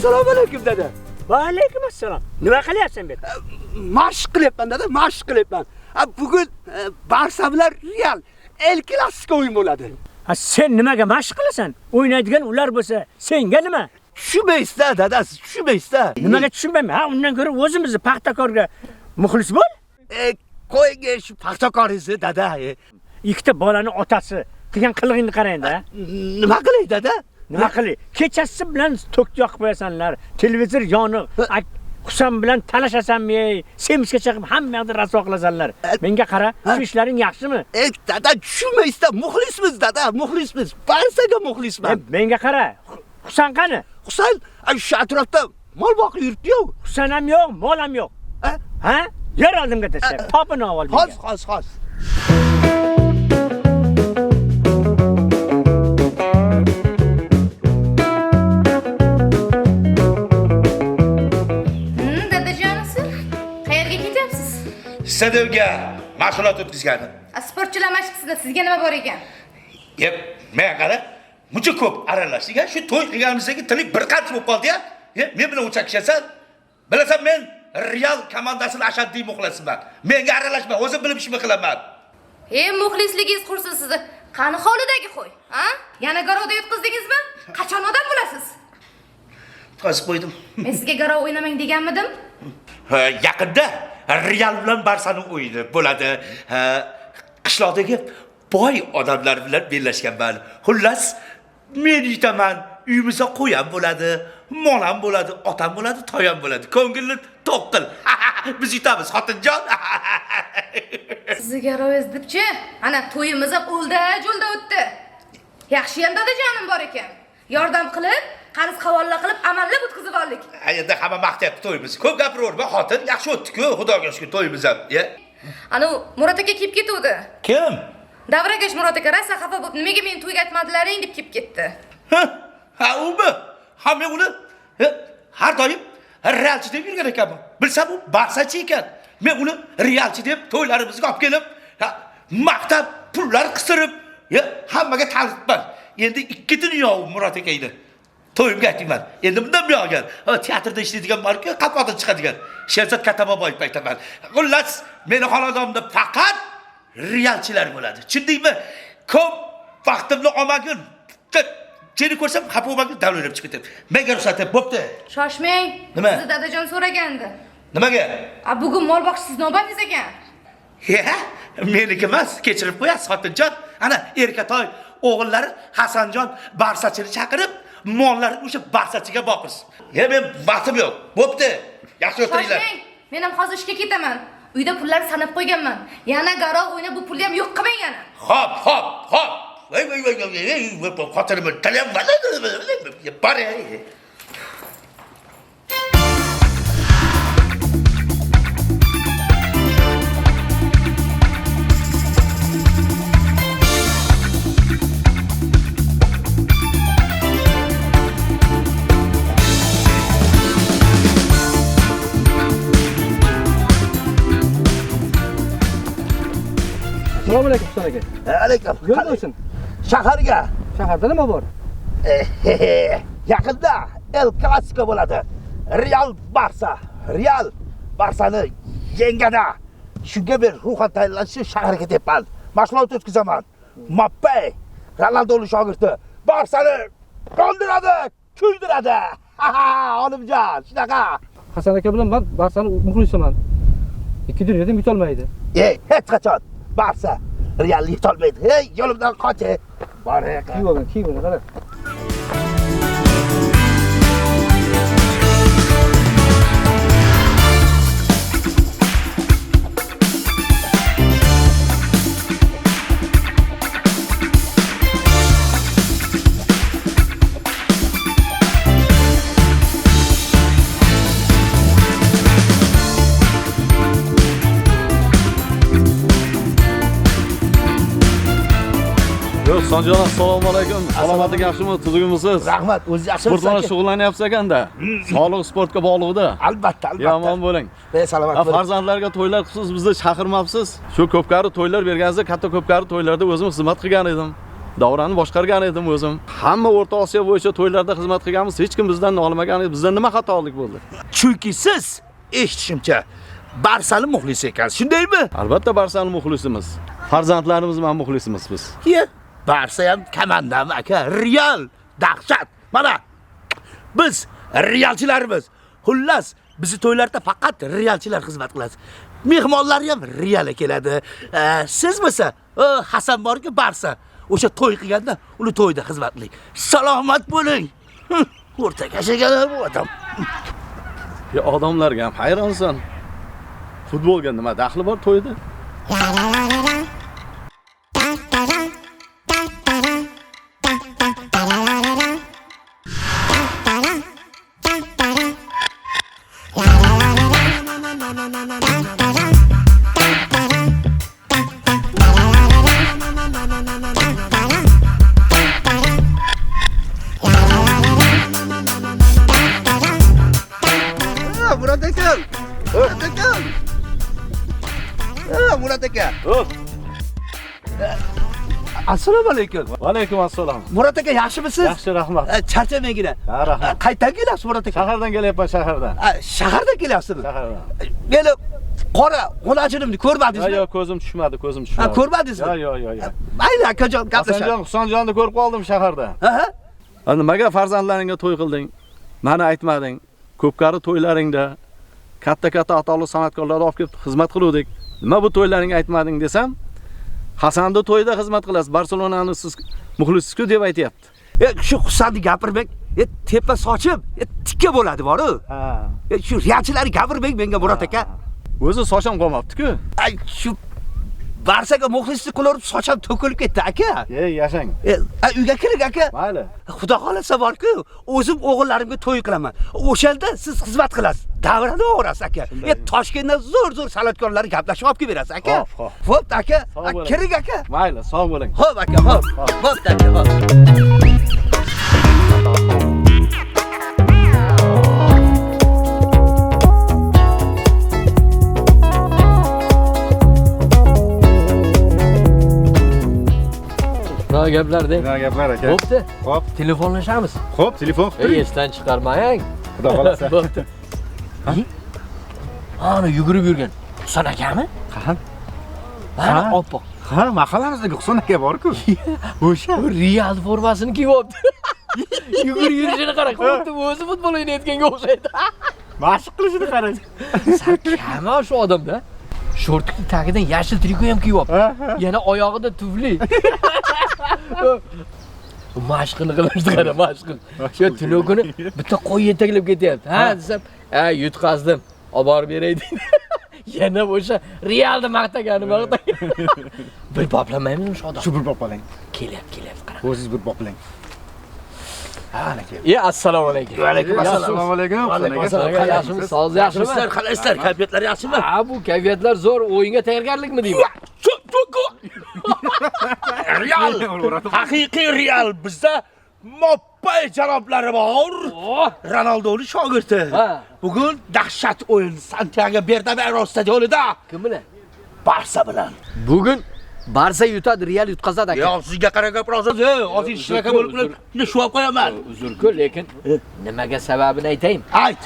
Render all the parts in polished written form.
Assalomu alaykum dada. Va alaykum assalom. Nima qilyapsan bu yerda? Mashq qilyapman dada, mashq qilyapman. Bugun Barsa bilan Real El Clasico o'yin bo'ladi. Ha sen nimaga mashq qilasan? O'ynaydigan ular bo'lsa, senga nima? Tushunmaysiz-da dada, siz tushunmaysiz-da. Nimaga tushunmayman? Ha, undan ko'ra o'zimizni Paxtakorga muxlis bo'l. Qo'ying shu paxtakoringizni dada. Ikkita bolani otasi qilgan qilig'ingni qarang-da. Nima qilay dada? Nima qilay? Kechasi bilan tok yoqib qo'yasanlar. Televizor yoniq. Husan bilan talashasanmi? Semishga chiqib hamma yoqda rasvo qilasanlar. Menga qara, shu ishlaring yaxshimi? Dada tushunmaysiz-da, muxlismiz dada, muxlismiz. Barsaga muxlisman. Menga qara. Husan qani? Husan shu atrofda mol boqib yuribdi-yu. Husan ham yo'q, mol ham yo'q. Ha? Yer oldimga tashlab, topini ol. Xos. Sadovga mashg'ulot o'tkazgandim. Sportchilar mashqisida sizga nima bor ekan? Men qara, muncha ko'p aralashdik. Shu to'y qilganimizdagi tilik bir qancha bo'lib qoldi-ya. Men bilan o'chakishasan. Bilasan, men Real komandasining ashaddiy muxlisiman. Menga aralashma, o'zim bilib ishimni qilaman. Muxlisligingiz qursin sizni. Qani hovlidagi qo'y, ha? Yana garovda yutqizdingizmi? Qachon odam bo'lasiz? Qazib qo'ydim. Men sizga garov o'ynamang deganmidim? Yaqinda Real bilan Barsaning o'yini bo'ladi. Qishloqdagi boy odamlar bilan bellashganman. Xullas, men yutaman. Uyimizda qo'y ham bo'ladi, mol ham bo'ladi, otam bo'ladi, toy ham bo'ladi. Ko'ngilni to'q qil. Biz yutamiz, xotinjon. Sizga garovingiz debchi, ana to'yimiz ham o'lda-jo'lda o'tdi. Yaxshi ham dadajonim bor ekan. Yordam qilib, qarz havola qilib amallab o'tkazib oldik. Endi hamma maqtayapti to'yimiz. Ko'p gapiraverma, xotin, yaxshi o'tdi-ku, xudoga shukr to'yimiz ham. Ana Murod aka kelib ketdi. Kim? Davragash Murod aka rosa xafa bo'lib, nimaga meni to'yga aytmadilaring deb kelib ketdi. Ha, umi. Ha, men uni har doim Realchi deb yurgan ekanman. Bilsam u Barsachi ekan. Men uni Realchi deb to'ylarimizga olib kelib, maqtab, pullar qistirib, hammaga tanitman. Endi ikki dunyo Murod akayni. To'yimga aytayman. Endi bundan buyoqgan. Teatrda ishlaydigan marka qatmoqdan chiqadigan. Sherzod Kataboboyev aytaman. Xullas, meni xonadonimda faqat Realchilar bo'ladi. Tushundingmi? Ko'p vaqtimni olmagin. Seni ko'rsam xafa bo'lmagin, davlat chiqib ketadi. Menga ruxsat et, bo'pti. Shoshmang. Sizni dadajon so'ragandi. Nimaga? Bugun mol boqishsiz navbatingiz ekan. Meniki emas, kechirib qo'yasiz xotinjon. Ana Erkatoy o'g'illari Hasanjon Barsachini chaqirib, mollarni o'sha Barsachiga boqis. Men vaqtim yo'q. Bo'pti. Yaxshi o'tiringlar. Shoshmang. Men ham hozir ishga ketaman. Uyda pullar sanab qo'yganman. Yana garov o'ynab bu pulni ham yo'q qilmang yana. Xo'p. Voy, xotinim talyam bor. Assalomu alaykum Husan aka. Alaykum. Yo'l bo'lsin. Shaharga. Shaharda nima bor? Yaqinda El Clasico bo'ladi. Real Barsa. Real Barsani yengadi. Shunga men ruhan tayyorlanishni shaharga ketyapman. Mashg'ulot o'tkazaman. Mbappe, Ronaldoning shogirdi Barsani qondiradi, kuydiradi. Olimjon, shunaqa. Hasan aka bilan men Barsani muxlisiman. Ikki dunyoda yutolmaydi. Hech qachon Barsa Realni yutolmaydi. Yo'limdan qoch. Bor ekan. Kiyib qara. Sanjon, assalomu alaykum. Salomatlik yaxshimi? Tuzugimisiz? Rahmat, o'zingiz yaxshimisiz? Sport bilan shug'ullanyapsiz ekanda. Sog'liq sportga bog'liqda. Albatta. Yomon bo'ling. Salomat bo'ling. Farzandlarga to'ylar qilsiz, bizni chaqirmabsiz. Shu ko'pkari to'ylar berganingizda, katta ko'pkari to'ylarda o'zim xizmat qilgan edim. davrani boshqargan edim o'zim. Hamma O'rta Osiyo bo'yicha to'ylarda xizmat qilganmiz, hech kim bizdan nolimagan edi. Bizdan nima xatolik bo'ldi? Chunki siz eshitishimcha Barsani muxlisi ekansiz, shundaymi? Albatta Barsani muxlisimiz. Farzandlarimiz bilan muxlisimiz biz. Barsa ham komandam aka, Real dahshat. Mana biz realchilarimiz. Xullas, bizi to'ylarda faqat realchilar xizmat qiladi. Mehmonlar ham Real keladi. Siz bo'lsa, Hasan borki Barsa. O'sha to'y qilganda uni to'yda xizmat qiling. Salomat bo'ling. O'rta kashaganlar bu odam. Ya odamlarga ham hayronsan. Futbolga nima daxli bor to'yda? Murat aka. Murat aka. Murat aka. Assalomu alaykum. Va alaykum assalom. Murat aka, yaxshimisiz? Yaxshi, rahmat. Charchamagina. Ha, rahmat. Qayerdan kelyapsiz Murat aka? Shahardan kelyapman, shahardan. Shahardan kelyapsizmi? Shahardan. Meni qora xonajinimni ko'rmadingizmi? Yo'q, ko'zim tushmadi, ko'zim tushmadi. Ko'rmadingizmi? Yo'q. Mayli akajon, gaplashamiz. Hasanjon, Husanjonni ko'rib qoldim shaharda. Nimaga farzandlaringga to'y qilding? Meni aytmading. Ko'pkari to'ylaringda katta atoqli san'atkorlarni olib kelib xizmat qiluvdik. Nima bu to'ylaringga aytmading desam, Hasanni to'yida xizmat qilasiz, Barselonani siz muxlisiz-ku deb aytayapti. Shu Husanni gapirmang. Tepa sochim, tikka bo'ladi boru. Ha. Shu realchilarni gapirmang menga Murat aka. O'zi sochim qolmabdi-ku. Shu Barsaga muxlislik qilib sochim to'kilib ketdi aka. Yashang. Uyga kiring aka. Mayli. Xudo xolasa borku, o'zim o'g'illarimga to'y qilaman. O'shanda siz xizmat qilasiz. Davrani o'rasiz aka. Toshkentdan zo'r san'atkorlar gaplashib olib kelasiz aka. Xo'p aka, kiring aka. Mayli, sog' bo'ling. Xo'p aka, xo'p. Xo'p aka, xo'p. Nima gaplar deng? Nima gaplar aka? Bo'pti. Xo'p. Telefonlashamiz. Xo'p, telefon qilib. Esdan chiqarmang. Xudo xolasa. Bo'pti. Ana yugurib yurgan. Husan akami? Qaham. Mana oppoq. Ha, mahallamizdagi Husan aka bor-ku. O'sha Real formasini kiyyapti. Yugurib yurishini qara, xuddi o'zi futbol o'ynayotganga o'xshaydi. mashq qilishini qarang. Sakama shu odamda. Shortning tagidan yashil triko ham kiyyapti. Yana oyog'ida tufli. Mashqini qilishdi qara, mashqin. Shu tunogini bitta qo'y yetaklab ketyapti. Ha desam, yutqazdim. Olib borib beray deydi. Yana o'sha Realni maqtagani. Bir boplamaymizmi shu odam? Shu bir boplalang. Kelyapti qara. O'zingiz bir boplang. Ha, aka. Assalomu alaykum. Va alaykum assalom. Assalomu alaykum. Yaxshimisiz? Sog'ingiz yaxshimi? Sizlar qalaysizlar, kayfiyatlar yaxshimi? Ha, bu kayfiyatlar zo'r, o'yinga tayyorgarlikmi deyman? Real. Haqiqiy Real bizda Moppay janoblari bor. Ronaldoning shogirdi. Bugun dahshat o'yin Santiago Bernabeu stadionida. Kim bilan? Barsa bilan. Bugun Barsa yutadi, Real yutqazadi aka. Yo'q, sizga qarab gapirasiz. Ozing ishlaka bo'lib qilib, shu olib qo'yaman. Uzr-ku, lekin nimaga sababini aytaymi? Ayt.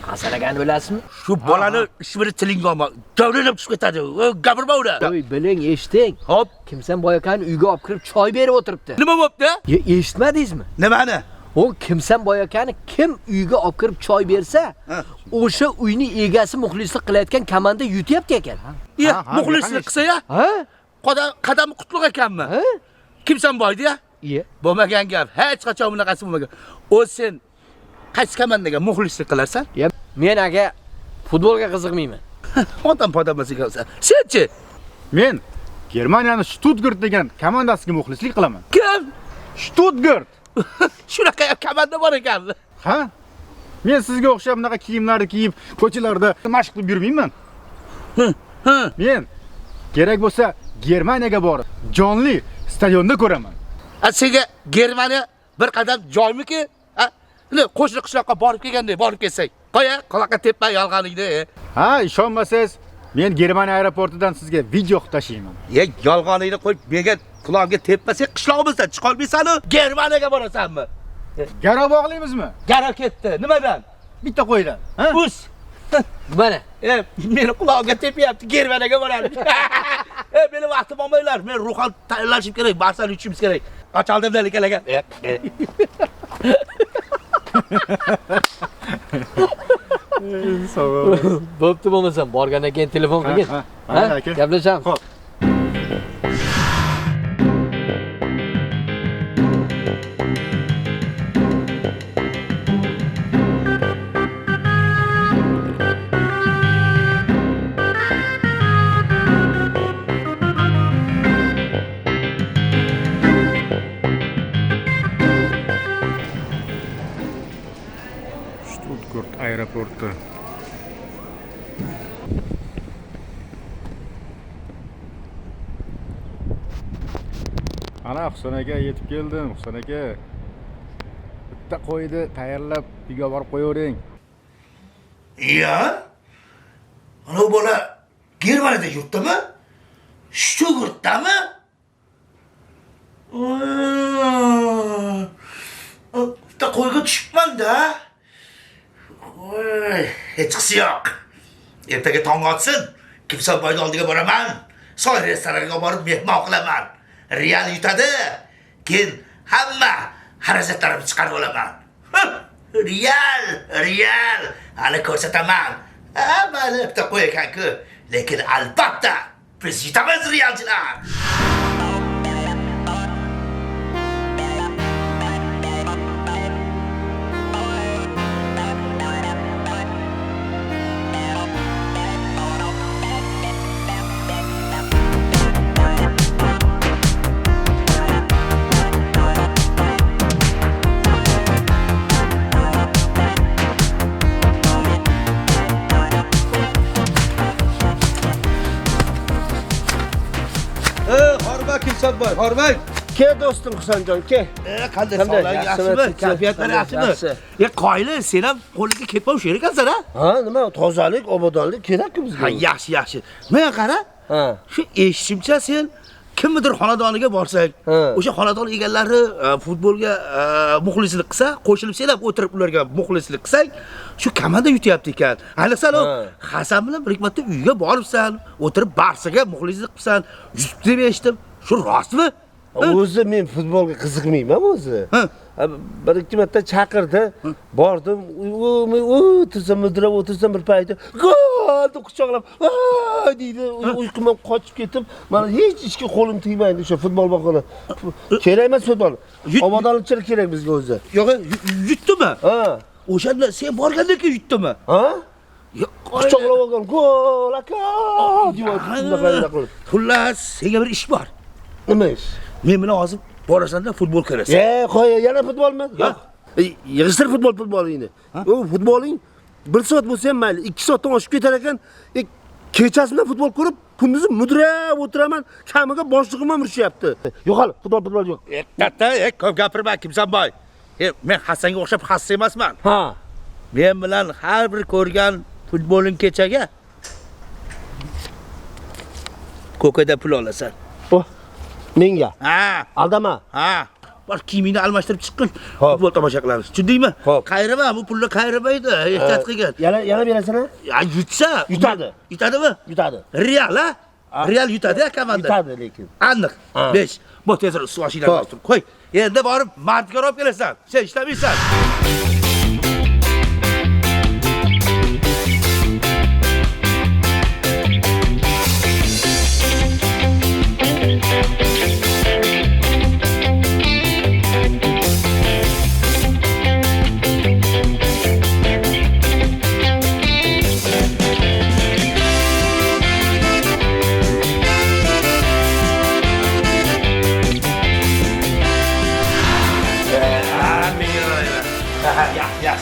Hasan akani bilasizmi? Shu bolani ismini tilingga olma. Javlanib chiqib ketadi. Gapirma uni. Voy, biling, eshiting. Hop. Kimsan boyakani uyga olib kirib choy berib o'tiribdi. Nima bo'pti? Eshitmadingizmi? Nimani? O kimsan boyakani kim uyga olib kirib choy bersa, o'sha uyning egasi muxlislik qilayotgan komanda yutyapti ekan. Muxlislik qilsa-ya? Ha? Qadami qutlug' ekanmi? Kimsan boydi-ya? Bo'lmagan gap. Hech qachon bunaqasi bo'lmagan. O sen qaysi komandaga muxlislik qilarsan? Men aka futbolga qiziqmayman. Odam podamasi ekansan. Senchi? Men Germaniyaning Stuttgart degan komandasiga muxlislik qilaman. Kim? Stuttgart. Shunaqa komanda bor ekanmi? Ha? Men sizga o'xshab bunaqa kiyimlarni kiyib, ko'chalarda mashq qilib yurmayman. Men kerak bo'lsa Germaniyaga borib, jonli stadionda ko'raman. Senga Germaniya bir qadam joymiki? Qo'shni qishloqqa borib kelganda borib kelsak. Qo'ya, qaloqqa tepma yolg'oningni. Ha, ishonmasangiz, Men Germaniya aeroportidan sizga video tashiyman. Yolg'oningni qo'yib, menga qulog'imga tepmasang, qishlog'imizdan chiqa olmaysan-ku. Germaniyaga borasanmi? Garov bog'laymizmi? Garo ketdi. Nimadan? Bitta qo'ydan. Ha? Us. Mana, meni qulog'imga tepyapti. Germaniyaga boramiz. Meni vaqtim olmaylar. Men ruhan tayyorlashim kerak. Barsani uchimiz kerak. Ochaldim dalikalarga. Bo'pti bo'lmasam, borgandan keyin telefon qilgin. Ha? Gaplashamiz. Xo'p. Stuttgart aeroporti. Ana Husan aka yetib keldim. Husan aka. Bitta qo'yni tayyorlab uyga borib qo'yavering. Ya? Ana bu bola Germaniyada yurtdimi? Stuttgartdami? Bitta qo'yga tushibman-da. Hech qisi yo'q. Ertaga tong otsin, Kimsonboyning oldiga boraman. Soy restoraniga borib mehmon qilaman. Real yutadi. Keyin hamma xarajatlarimni chiqarib olaman. Real. Hali ko'rsataman. Mayli, bitta qo'y ekan-ku. Lekin albatta biz yutamiz Realchilar. Kimsonboy, hormang. Ke do'stim Husanjon, ke. Qanday sog'lom, yaxshimi? Kayfiyatlar yaxshimi? Qoyili, sen ham qo'lingga ketma o'sha ekansan-a? Ha, nima? Tozalik, obodonlik kerak-ku bizga. Ha, yaxshi. Men qara. Ha. Shu eshitishimcha sen kimnidir xonadoniga borsak, o'sha xonadon egalari futbolga muxlislik qilsa, qo'shilib senab o'tirib ularga muxlislik qilsak, shu komanda yutyapti ekan. Ayniqsa Hasan bilan bir marta uyga boribsan, o'tirib Barsaga muxlislik qilsan, yutib deb eshitdim. Shu rostmi? O'zi men futbolga qiziqmayman o'zi. Bir ikki marta chaqirdi, bordim, o'tirsam, mudrab o'tirsam bir payti, gol deb quchoqlab, deydi, uyqum ham qochib ketib, mana hech ishga qo'lim tegmaydi o'sha futbol boqadi. Kerak emas futbol. Obodonlikchilik kerak bizga o'zi. Yo'q, yutdimi? Ha. O'shanda sen borgandan keyin yutdimi? Ha? Quchoqlab olgan, gol aka, deyapti. Xullas, senga bir ish bor. Nima ish? Men bilan hozir borasan-da futbol ko'rasan. Qo'y, yana futbolmi? Yo'q. Yig'ishtir futbolingni. U futboling 1 soat bo'lsa ham mayli, 2 soatdan oshib ketar ekan. Kechasidan futbol ko'rib, kunduzi mudrab o'tiraman, kamiga boshlig'im ham urishyapti. Yo'q hali, futbol yo'q. Katta, ko'p gapirma Kimsonboy. Men Hasanga o'xshab xassa emasman. Ha. Men bilan har bir ko'rgan futboling kechaga ko'kada pul olasan. Menga. Ha. Aldama. Ha. Bor kiyimingni almashtirib chiqqin. Futbol tomosha qilamiz. Tushundingmi? Qayrama, bu pulni qayramaydi. Ehtiyot qilgin. Yana berasan-a? Ya yutsa, yutadi. Yutadimi? Yutadi. Real, ha? Real yutadi komanda. Yutadi lekin. Aniq. 5. Bu tezroq suv oshidan olib qo'y. Endi borib martga olib kelasan. Sen ishlamaysan.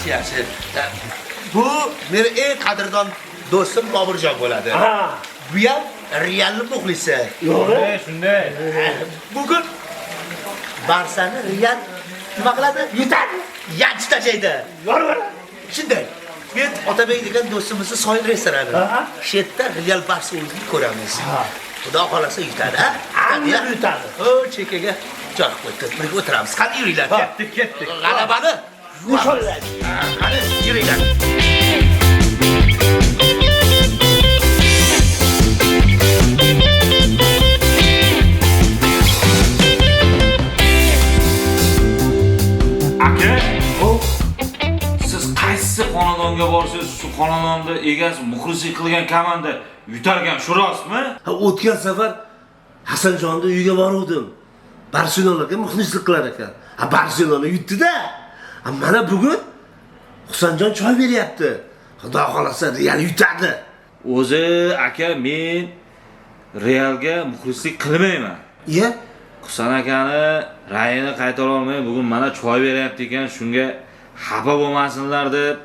Yaxshi. Bu meni eng qadrdon do'stim Boburjon bo'ladi. Bu ham Realning muxlisi. Yo'q, shunday. Bugun Barsani Real nima qiladi? Yutadi. Yanchi tashlaydi. Shunday. men Otabek degan do'stimizni soy restorani. Shu yerda Real Barcelona ko'ramiz. Xudo xolasa yutadi, ha? Aniq yutadi. O, chekaga joy qo'yib, birga o'tiramiz. Qani yuringlar. Ketdik. G'alabani nishonlaylik. Qani yuringlar. Aka, siz qaysi xonadonga borsangiz, shu xonadonda egasi muxlislik qilgan komanda yutargan, shu rostmi? O'tgan safar Hasanjonning uyiga boruvdim. Barselonaga muxlislik qilar ekan. Barselona yutdi-da. Mana bugun Husanjon choy beryapti. Xudo xolasa Real yutadi. O'zi aka, men Realga muxlislik qilmayman. Iya? Husan akani ra'yini qaytara olmay bugun mana choy beryapti ekan, shunga xafa bo'lmasinlar deb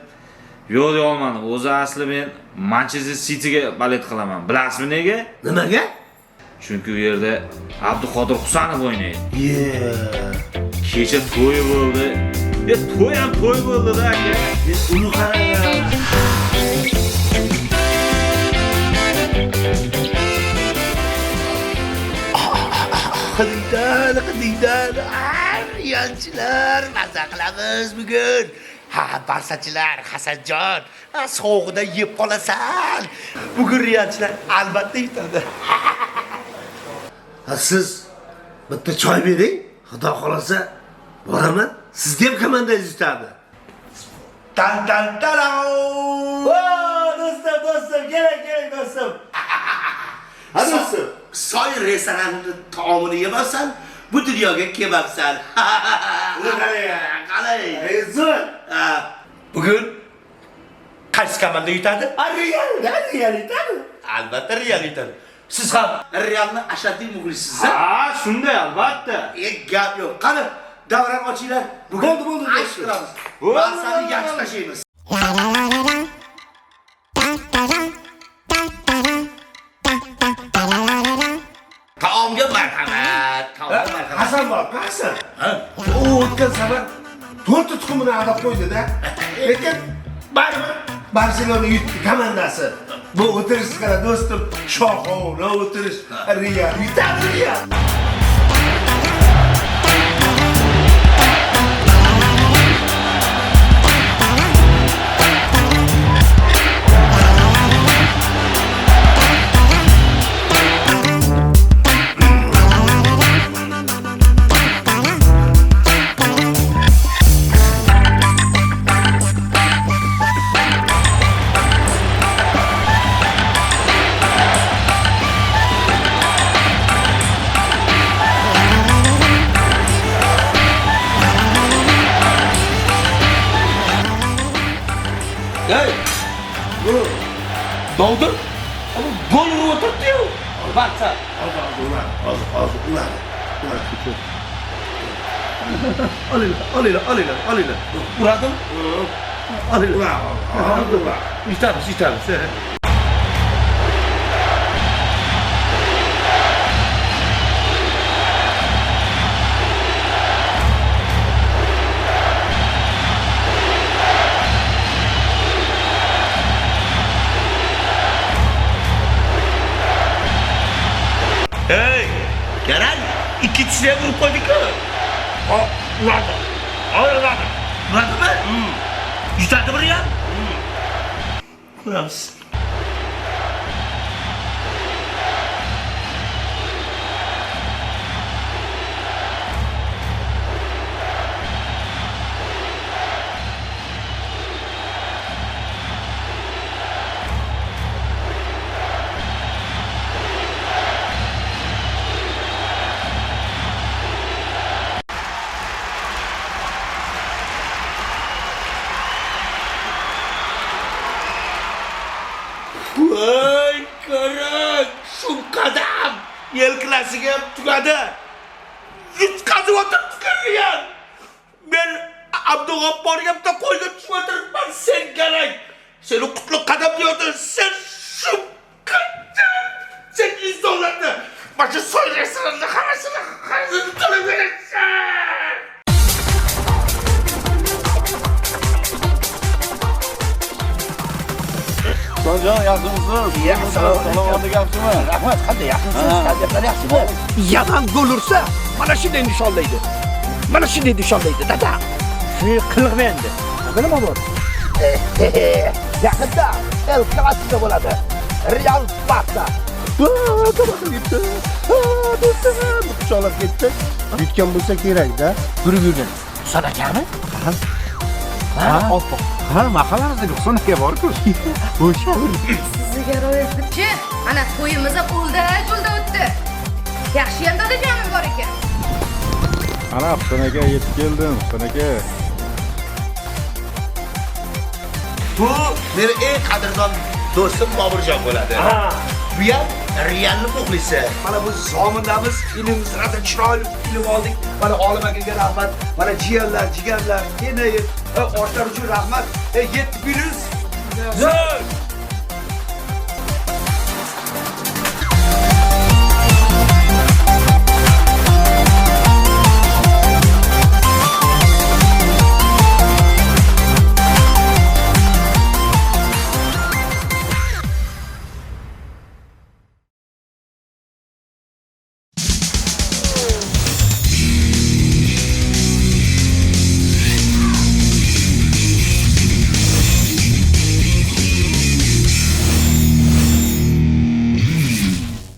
yo'l olmadim. O'zi asli men Manchester Cityga balet qilaman. Bilasizmi nega? Nimaga? Chunki u yerda Abduqodir Husanov o'ynaydi. Iya. Kecha to'y bo'ldi. To'y ham to'y bo'ldi-da aka. Uni qarang. Qidiydan. Realchilar, maza qilamiz bugun. Barsachilar, Hasanjon, sovuqda yeb qolasan. Bugun realchilar albatta yutadi. Siz bitta choy bering. Xudo xolasa boraman. Sizga ham komandangiz yutadi. Tan. Do'stim, kerak do'stim. Do'stim, Soy restoranini taomini yemasan, bu dunyoga kelmabsan. Qalay? Zo'r. Bugun qaysi komanda yutadi? Real yutadi. Albatta Real yutadi. Siz ham Realni ashaddiy muxlisiz-a? Ha, shunday albatta. Gap yo'q. Qani, davran ochinglar. Bo'ldi, aytib turamiz. Bahsani yaxshi tashlaymiz. Taomga marhamat. Hasan bor, Hasan. U o'tgan safar 4 tuxumini adab qo'ydi-da. Lekin baribir Barselona yutdi komandasi. Bu o'tirish qara do'stim, shohona o'tirish. Real yutadi Real. Doldur. Gol urib o'tirdi-yu. Barcha. Olinglar. Uradim? Olinglar. Yutamiz. Hey, Kerem, iki kişiye vurup koyduk ha. Uladı. Uladı mı? Yutadı buraya. Uramız. Voy qarang, shu qadam yelkasiga tugadi. Yutqazib o'tirgan. Men Abdug'apporga bitta qo'yga tushib o'tiribman, sen qarang. Seni qutlug' qadam deyapti. Sen shu qadam. Sen insonlarni mana shu soy restoranida hammasiga qarzini to'lab berasan. Husanjon, yaxshimisiz? Salom gapchimi? Rahmat, qanday yaxshisiz? Tabiatlar yaxshimi? Yaman gol ursa, mana shunday nishonlaydi. Mana shunday nishonlaydi, dada. Shu qilg'im endi. Nima bor? Yaqinda El Clasico bo'ladi. Real Barça. Do'stim, quchoqlab ketdi. Yutgan bo'lsa kerak-da. Yurib yurgan. Husan akami? Ha, mahallamizda Husan aka bor-ku. O'sha. Sizga ro'yat debchi, ana to'yimiz ham o'lda-jo'lda o'tdi. Yaxshiyam dadajonim bor ekan. Ana Husan aka yetib keldim, Husan aka. Bu meni eng qadrdon do'stim Boburjon bo'ladi. Bu ham Realni muxlisi. Mana bu zomindamiz filmimizda chiroyli film oldik. Mana Olim akaga rahmat. Mana jigarlar, enayib, oshlar uchun rahmat. 7 kunimiz.